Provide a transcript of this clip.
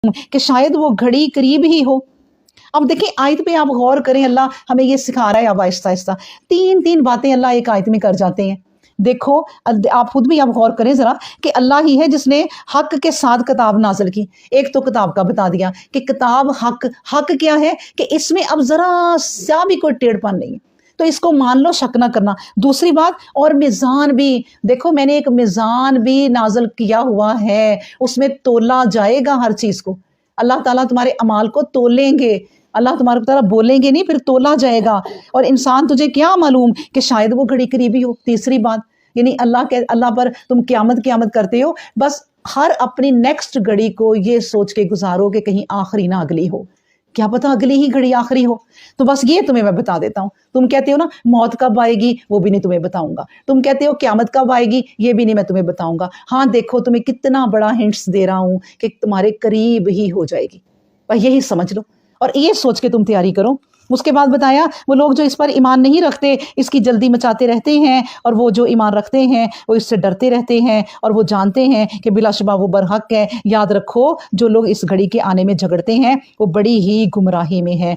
कि शायद वो घड़ी करीब ही हो। अब देखिए आयत पे आप गौर करें, अल्लाह हमें ये सिखा रहा है अब आहिस्ता आहिस्ता। तीन तीन बातें अल्लाह एक आयत में कर जाते हैं। देखो आप खुद भी आप गौर करें जरा कि अल्लाह ही है जिसने हक के साथ किताब नाजिल की। एक तो किताब का बता दिया कि किताब हक, हक क्या है कि इसमें अब जरा सा भी कोई टेढ़पन नहीं है, तो इसको मान लो, शक ना करना। दूसरी बात, और मिजान भी देखो, मैंने एक मिजान भी नाजिल किया हुआ है, उसमें तोला जाएगा हर चीज को। अल्लाह ताला तुम्हारे अमाल को तोलेंगे, अल्लाह तुम्हारे तरह बोलेंगे नहीं, फिर तोला जाएगा। और इंसान तुझे क्या मालूम कि शायद वो घड़ी करीबी हो। तीसरी बात, यानी अल्लाह पर तुम क्यामत क्यामत करते हो, बस हर अपनी नेक्स्ट घड़ी को ये सोच के गुजारो कि कहीं आखिरी ना अगली हो, क्या पता अगली ही घड़ी आखिरी हो। तो बस ये तुम्हें मैं बता देता हूँ। तुम कहते हो ना मौत कब आएगी, वो भी नहीं तुम्हें बताऊंगा। तुम कहते हो क्यामत कब आएगी, ये भी नहीं मैं तुम्हें बताऊंगा। हाँ देखो, तुम्हें कितना बड़ा हिंट्स दे रहा हूँ कि तुम्हारे करीब ही हो जाएगी, बस यही समझ लो और ये सोच के तुम तैयारी करो। उसके बाद बताया वो लोग जो इस पर ईमान नहीं रखते, इसकी जल्दी मचाते रहते हैं, और वो जो ईमान रखते हैं वो इससे डरते रहते हैं, और वो जानते हैं कि बिलाशुबा वो बरहक है। याद रखो, जो लोग इस घड़ी के आने में झगड़ते हैं वो बड़ी ही गुमराही में है।